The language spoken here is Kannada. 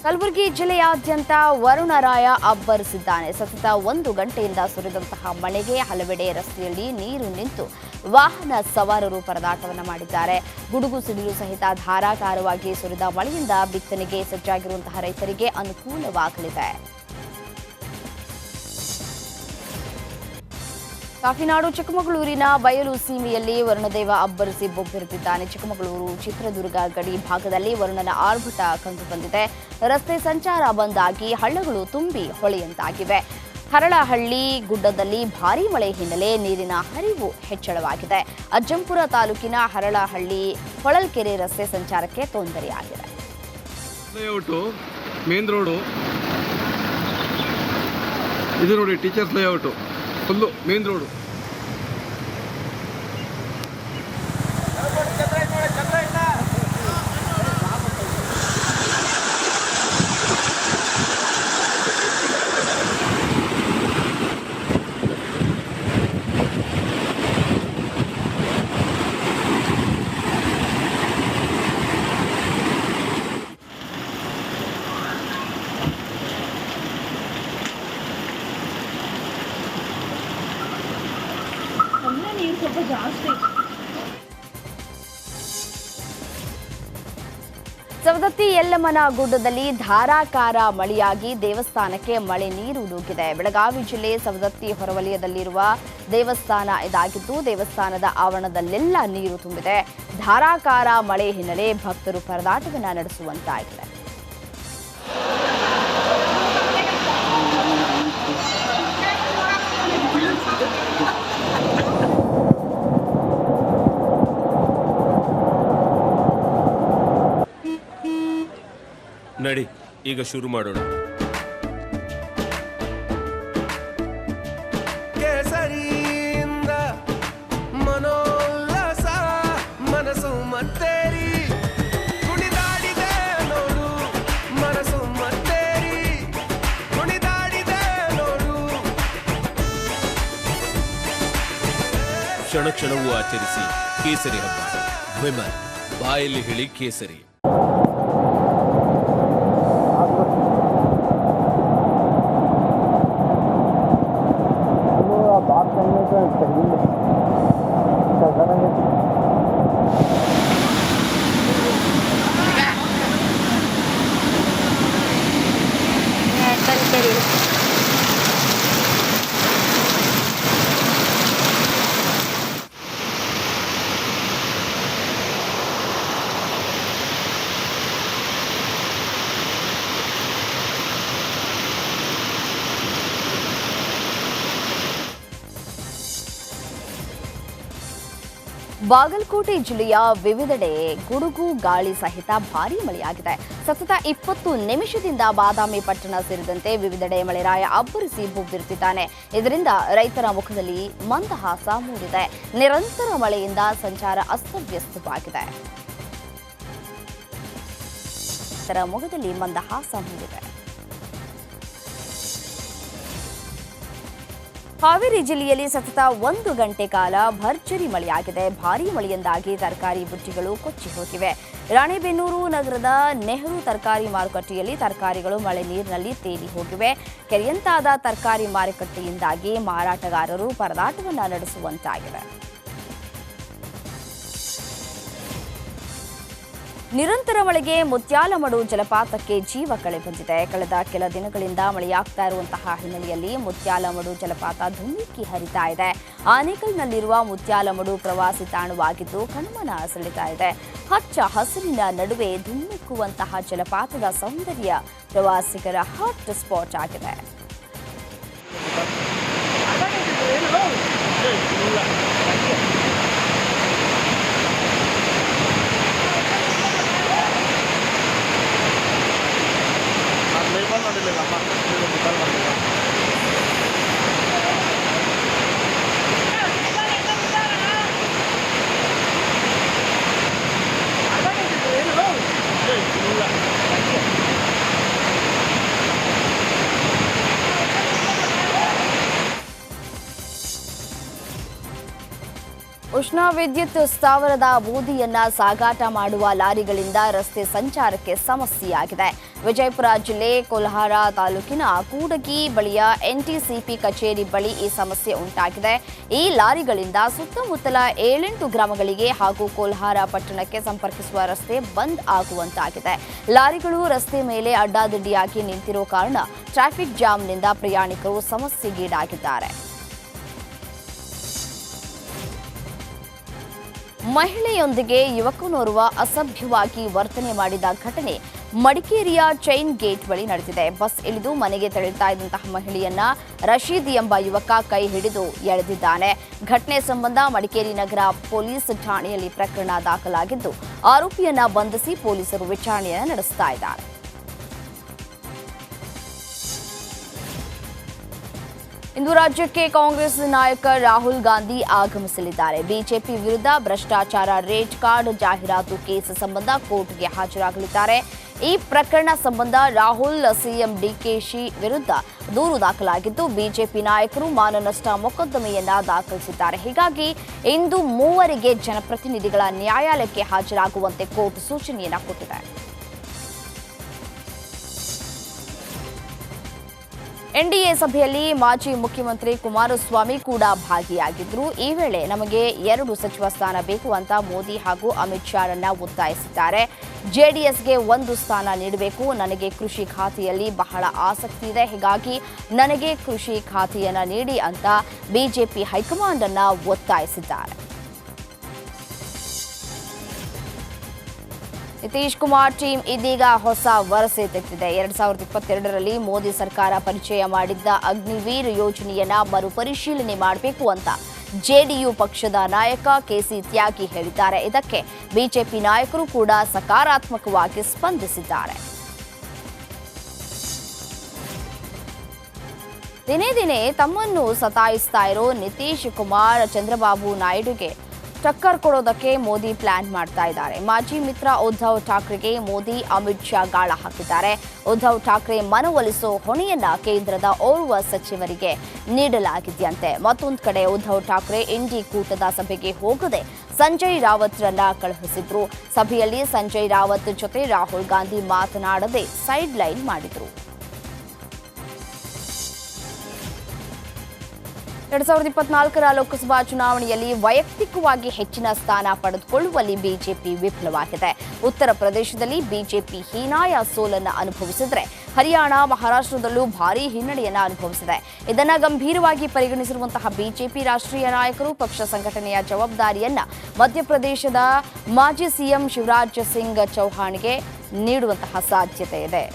ಕಲಬುರಗಿ ಜಿಲ್ಲೆಯಾದ್ಯಂತ ವರುಣರಾಯ ಅಬ್ಬರಿಸಿದ್ದಾನೆ. ಸತತ 1 ಗಂಟೆಯಿಂದ ಸುರಿದಂತಹ ಮಳೆಗೆ ಹಲವೆಡೆ ರಸ್ತೆಯಲ್ಲಿ ನೀರು ನಿಂತು ವಾಹನ ಸವಾರರು ಪರದಾಟವನ್ನು ಮಾಡಿದ್ದಾರೆ. ಗುಡುಗು ಸಿಡಿಲು ಸಹಿತ ಧಾರಾಕಾರವಾಗಿ ಸುರಿದ ಮಳೆಯಿಂದ ಬಿತ್ತನೆಗೆ ಸಜ್ಜಾಗಿರುವಂತಹ ರೈತರಿಗೆ ಅನುಕೂಲವಾಗಲಿದೆ. ಕಾಫಿನಾಡು ಚಿಕ್ಕಮಗಳೂರಿನ ಬಯಲು ಸೀಮೆಯಲ್ಲಿ ವರುಣದೇವ ಅಬ್ಬರಿಸಿ ಬೊಬ್ಬಿರುತ್ತಿದ್ದಾನೆ. ಚಿಕ್ಕಮಗಳೂರು ಚಿತ್ರದುರ್ಗ ಗಡಿ ಭಾಗದಲ್ಲಿ ವರುಣನ ಆರ್ಭಟ ಕಂಡುಬಂದಿದೆ. ರಸ್ತೆ ಸಂಚಾರ ಬಂದಾಗಿ ಹಳ್ಳಗಳು ತುಂಬಿ ಹೊಳೆಯಂತಾಗಿವೆ. ಹರಳಹಳ್ಳಿ ಗುಡ್ಡದಲ್ಲಿ ಭಾರೀ ಮಳೆ ಹಿನ್ನೆಲೆ ನೀರಿನ ಹರಿವು ಹೆಚ್ಚಳವಾಗಿದೆ. ಅಜ್ಜಂಪುರ ತಾಲೂಕಿನ ಹರಳಹಳ್ಳಿ ಹೊಳಲ್ಕೆರೆ ರಸ್ತೆ ಸಂಚಾರಕ್ಕೆ ತೊಂದರೆಯಾಗಿದೆ. ಮೇನ್ ರೋಡು ಇದು ನೋಡಿ, teachers layout full main road. Savadatti ಯಲ್ಲಮ್ಮನ ಗುಡ್ಡದಲ್ಲಿ ಧಾರಾಕಾರ ಮಳೆಯಾಗಿ ದೇವಸ್ಥಾನಕ್ಕೆ ಮಳೆ ನೀರು ನುಗ್ಗಿದೆ. ಬೆಳಗಾವಿ ಜಿಲ್ಲೆ ಸವದತ್ತಿ ಹೊರವಲಯದಲ್ಲಿರುವ ದೇವಸ್ಥಾನ ಇದಾಗಿದ್ದು ದೇವಸ್ಥಾನದ ಆವರಣದಲ್ಲೆಲ್ಲ ನೀರು ತುಂಬಿದೆ. ಧಾರಾಕಾರ ಮಳೆ ಹಿನ್ನೆಲೆ ಭಕ್ತರು ಪರದಾಟವನ್ನು ನಡೆಸುವಂತಾಗಿದೆ. ನಡಿ, ಈಗ ಶುರು ಮಾಡೋಣ. ಕೇಸರಿಯಿಂದ ಮನೋಲ್ಲಾಸ ಮನಸ್ಸು ಮತ್ತೇರಿ ಕುಣಿದಾಡಿದೆ ನೋಡು, ಮನಸ್ಸು ಮತ್ತೇರಿ ಕುಣಿದಾಡಿದೆ ನೋಡು. ಕ್ಷಣ ಕ್ಷಣವೂ ಆಚರಿಸಿ ಕೇಸರಿ ಹಬ್ಬ. ವಿಮಲ್ ಬಾಯಲ್ಲಿ ಹೇಳಿ ಕೇಸರಿ. ಬಾಗಲಕೋಟೆ ಜಿಲ್ಲೆಯ ವಿವಿಧೆಡೆ ಗುಡುಗು ಗಾಳಿ ಸಹಿತ ಭಾರೀ ಮಳೆಯಾಗಿದೆ. ಸತತ 20 ನಿಮಿಷದಿಂದ ಬಾದಾಮಿ ಪಟ್ಟಣ ಸೇರಿದಂತೆ ವಿವಿಧೆಡೆ ಮಳೆರಾಯ ಅಬ್ಬರಿಸಿ ಬೊಬ್ಬಿರುತ್ತಿದ್ದಾನೆ. ಇದರಿಂದ ರೈತರ ಮುಖದಲ್ಲಿ ಮಂದಹಾಸ ಮೂಡಿದೆ. ನಿರಂತರ ಮಳೆಯಿಂದ ಸಂಚಾರ ಅಸ್ತವ್ಯಸ್ತವಾಗಿದೆ. ರೈತರ ಮುಖದಲ್ಲಿ ಮಂದಹಾಸ ಮೂಡಿದೆ. ಹಾವೇರಿ ಜಿಲ್ಲೆಯಲ್ಲಿ ಸತತ 1 ಗಂಟೆ ಕಾಲ ಭರ್ಜರಿ ಮಳೆಯಾಗಿದೆ. ಭಾರೀ ಮಳೆಯಿಂದಾಗಿ ತರಕಾರಿ ಬುಟ್ಟಿಗಳು ಕೊಚ್ಚಿ ಹೋಗಿವೆ. ರಾಣೆಬೆನ್ನೂರು ನಗರದ ನೆಹರು ತರಕಾರಿ ಮಾರುಕಟ್ಟೆಯಲ್ಲಿ ತರಕಾರಿಗಳು ಮಳೆ ನೀರಿನಲ್ಲಿ ತೇಲಿ ಹೋಗಿವೆ. ಕೆರೆಯಂತಾದ ತರಕಾರಿ ಮಾರುಕಟ್ಟೆಯಿಂದಾಗಿ ಮಾರಾಟಗಾರರು ಪರದಾಟವನ್ನು ನಡೆಸುವಂತಾಗಿದೆ. ನಿರಂತರ ಮಳೆಗೆ ಮುತ್ಯಾಲಮಡು ಜಲಪಾತಕ್ಕೆ ಜೀವ ಕಳೆ ಬಂದಿದೆ. ಕಳೆದ ಕೆಲ ದಿನಗಳಿಂದ ಮಳೆಯಾಗ್ತಾ ಇರುವಂತಹ ಹಿನ್ನೆಲೆಯಲ್ಲಿ ಮುತ್ಯಾಲಮಡು ಜಲಪಾತ ಧುಮ್ಮಿಕ್ಕಿ ಹರಿತಾ ಇದೆ. ಆನೇಕಲ್ನಲ್ಲಿರುವ ಮುತ್ಯಾಲಮಡು ಪ್ರವಾಸಿ ತಾಣವಾಗಿದ್ದು ಕಣ್ಮನ ಸೆಳೆತಾ ಇದೆ. ಹಚ್ಚ ಹಸಿರಿನ ನಡುವೆ ಧುಮ್ಮಿಕ್ಕುವಂತಹ ಜಲಪಾತದ ಸೌಂದರ್ಯ ಪ್ರವಾಸಿಗರ ಹಾಟ್ ಸ್ಪಾಟ್ ಆಗಿದೆ. ಉಷ್ಣ ವಿದ್ಯುತ್ ಸ್ಥಾವರದ ಬೂದಿಯನ್ನ ಸಾಗಾಟ ಮಾಡುವ ಲಾರಿಗಳಿಂದ ರಸ್ತೆ ಸಂಚಾರಕ್ಕೆ ಸಮಸ್ಯೆಯಾಗಿದೆ. ವಿಜಯಪುರ ಜಿಲ್ಲೆ ಕೊಲ್ಹಾರ ತಾಲೂಕಿನ ಕೂಡಗಿ ಬಳಿಯ ಎನ್ಟಿಸಿಪಿ ಕಚೇರಿ ಬಳಿ ಈ ಸಮಸ್ಯೆ ಉಂಟಾಗಿದೆ. ಈ ಲಾರಿಗಳಿಂದ ಸುತ್ತಮುತ್ತಲ 7-8 ಗ್ರಾಮಗಳಿಗೆ ಹಾಗೂ ಕೊಲ್ಹಾರ ಪಟ್ಟಣಕ್ಕೆ ಸಂಪರ್ಕಿಸುವ ರಸ್ತೆ ಬಂದ್ ಆಗುವಂತಾಗಿದೆ. ಲಾರಿಗಳು ರಸ್ತೆ ಮೇಲೆ ಅಡ್ಡಾದಿಡ್ಡಿಯಾಗಿ ನಿಂತಿರೋ ಕಾರಣ ಟ್ರಾಫಿಕ್ ಜಾಮ್ನಿಂದ ಪ್ರಯಾಣಿಕರು ಸಮಸ್ಯೆಗೀಡಾಗಿದ್ದಾರೆ. ಮಹಿಳೆಯೊಂದಿಗೆ ಯುವಕನೋರ್ವ ಅಸಭ್ಯವಾಗಿ ವರ್ತನೆ ಮಾಡಿದ ಘಟನೆ ಮಡಿಕೇರಿಯ ಚೈನ್ ಗೇಟ್ ಬಳಿ ನಡೆದಿದೆ. ಬಸ್ ಇಳಿದು ಮನೆಗೆ ತೆರಳುತ್ತಾ ಇದ್ದಂತಹ ಮಹಿಳೆಯನ್ನ ರಶೀದ್ ಎಂಬ ಯುವಕ ಕೈ ಹಿಡಿದು ಎಳೆದಿದ್ದಾನೆ. ಘಟನೆ ಸಂಬಂಧ ಮಡಿಕೇರಿ ನಗರ ಪೊಲೀಸ್ ಠಾಣೆಯಲ್ಲಿ ಪ್ರಕರಣ ದಾಖಲಾಗಿದ್ದು ಆರೋಪಿಯನ್ನ ಬಂಧಿಸಿ ಪೊಲೀಸರು ವಿಚಾರಣೆಯನ್ನು ನಡೆಸ್ತಾ ಇದ್ದಾರೆ. ಇಂದು ರಾಜ್ಯಕ್ಕೆ ಕಾಂಗ್ರೆಸ್ ನಾಯಕ ರಾಹುಲ್ ಗಾಂಧಿ ಆಗಮಿಸಲಿದ್ದಾರೆ. ಬಿಜೆಪಿ ವಿರುದ್ಧ ಭ್ರಷ್ಟಾಚಾರ ರೇಟ್ ಕಾರ್ಡ್ ಜಾಹೀರಾತು ಕೇಸ್ ಸಂಬಂಧ ಕೋರ್ಟ್ಗೆ ಹಾಜರಾಗಲಿದ್ದಾರೆ. ಈ ಪ್ರಕರಣ ಸಂಬಂಧ ರಾಹುಲ್ ಸಿಎಂ ಡಿಕೆಶಿ ವಿರುದ್ಧ ದೂರು ದಾಖಲಾಗಿದ್ದು ಬಿಜೆಪಿ ನಾಯಕರು ಮಾನನಷ್ಟ ಮೊಕದ್ದಮೆಯನ್ನ ದಾಖಲಿಸಿದ್ದಾರೆ. ಹೀಗಾಗಿ ಇಂದು ಮೂವರಿಗೆ ಜನಪ್ರತಿನಿಧಿಗಳ ನ್ಯಾಯಾಲಯಕ್ಕೆ ಹಾಜರಾಗುವಂತೆ ಕೋರ್ಟ್ ಸೂಚನೆಯನ್ನ ಕೊಟ್ಟಿದೆ. ಎನ್ಡಿಎ ಸಭೆಯಲ್ಲಿ ಮಾಜಿ ಮುಖ್ಯಮಂತ್ರಿ ಕುಮಾರಸ್ವಾಮಿ ಕೂಡ ಭಾಗಿಯಾಗಿದ್ದರು. ಈ ವೇಳೆ ನಮಗೆ 2 ಸಚಿವ ಸ್ಥಾನ ಬೇಕು ಅಂತ ಮೋದಿ ಹಾಗೂ ಅಮಿತ್ ಶಾರನ್ನ ಒತ್ತಾಯಿಸಿದ್ದಾರೆ. ಜೆಡಿಎಸ್ಗೆ 1 ಸ್ಥಾನ ನೀಡಬೇಕು. ನನಗೆ ಕೃಷಿ ಖಾತೆಯಲ್ಲಿ ಬಹಳ ಆಸಕ್ತಿ ಇದೆ. ಹೀಗಾಗಿ ನನಗೆ ಕೃಷಿ ಖಾತೆಯನ್ನ ನೀಡಿ ಅಂತ ಬಿಜೆಪಿ ಹೈಕಮಾಂಡ್ ಅನ್ನ ಒತ್ತಾಯಿಸಿದ್ದಾರೆ. ನಿತೀಶ್ ಕುಮಾರ್ ಟೀಮ್ ಇದೀಗ ಹೊಸ ವರಸೆ ತೆಗೆದಿದೆ. 2022ರಲ್ಲಿ ಮೋದಿ ಸರ್ಕಾರ ಪರಿಚಯ ಮಾಡಿದ್ದ ಅಗ್ನಿವೀರ್ ಯೋಜನೆಯನ್ನ ಮರುಪರಿಶೀಲನೆ ಮಾಡಬೇಕು ಅಂತ ಜೆಡಿಯು ಪಕ್ಷದ ನಾಯಕ ಕೆಸಿ ತ್ಯಾಗಿ ಹೇಳಿದ್ದಾರೆ. ಇದಕ್ಕೆ ಬಿಜೆಪಿ ನಾಯಕರು ಕೂಡ ಸಕಾರಾತ್ಮಕವಾಗಿ ಸ್ಪಂದಿಸಿದ್ದಾರೆ. ದಿನೇ ದಿನೇ ತಮ್ಮನ್ನು ಸತಾಯಿಸ್ತಾ ಇರೋ ನಿತೀಶ್ ಕುಮಾರ್ ಚಂದ್ರಬಾಬು ನಾಯ್ಡುಗೆ ಟಕ್ಕರ್ ಕೊಡೋದಕ್ಕೆ ಮೋದಿ ಪ್ಲಾನ್ ಮಾಡ್ತಾ ಇದ್ದಾರೆ. ಮಾಜಿ ಮಿತ್ರ ಉದ್ಧವ್ ಠಾಕ್ರೆಗೆ ಮೋದಿ ಅಮಿತ್ ಶಾ ಗಾಳ ಹಾಕಿದ್ದಾರೆ. ಉದ್ಧವ್ ಠಾಕ್ರೆ ಮನವೊಲಿಸೋ ಹೊಣೆಯನ್ನ ಕೇಂದ್ರದ ಓರ್ವ ಸಚಿವರಿಗೆ ನೀಡಲಾಗಿದೆಯಂತೆ. ಮತ್ತೊಂದು ಕಡೆ ಉದ್ಧವ್ ಠಾಕ್ರೆ ಇಂಡಿ ಕೂಟದ ಸಭೆಗೆ ಹೋಗದೆ ಸಂಜಯ್ ರಾವತ್ರನ್ನ ಕಳುಹಿಸಿದ್ರು. ಸಭೆಯಲ್ಲಿ ಸಂಜಯ್ ರಾವತ್ ಜೊತೆ ರಾಹುಲ್ ಗಾಂಧಿ ಮಾತನಾಡದೆ ಸೈಡ್ ಲೈನ್ ಮಾಡಿದ್ರು. 2024ರ ಲೋಕಸಭಾ ಚುನಾವಣೆಯಲ್ಲಿ ವೈಯಕ್ತಿಕವಾಗಿ ಹೆಚ್ಚಿನ ಸ್ಥಾನ ಪಡೆದುಕೊಳ್ಳುವಲ್ಲಿ ಬಿಜೆಪಿ ವಿಫಲವಾಗಿದೆ. ಉತ್ತರ ಪ್ರದೇಶದಲ್ಲಿ ಬಿಜೆಪಿ ಹೀನಾಯ ಸೋಲನ್ನು ಅನುಭವಿಸಿದರೆ ಹರಿಯಾಣ, ಮಹಾರಾಷ್ಟ್ರದಲ್ಲೂ ಭಾರೀ ಹಿನ್ನಡೆಯನ್ನು ಅನುಭವಿಸಿದೆ. ಇದನ್ನು ಗಂಭೀರವಾಗಿ ಪರಿಗಣಿಸಿರುವಂತಹ ಬಿಜೆಪಿ ರಾಷ್ಟ್ರೀಯ ನಾಯಕರು ಪಕ್ಷ ಸಂಘಟನೆಯ ಜವಾಬ್ದಾರಿಯನ್ನ ಮಧ್ಯಪ್ರದೇಶದ ಮಾಜಿ ಸಿಎಂ ಶಿವರಾಜ್ ಸಿಂಗ್ ಚೌಹಾಣ್ಗೆ ನೀಡುವಂತಹ ಸಾಧ್ಯತೆ ಇದೆ.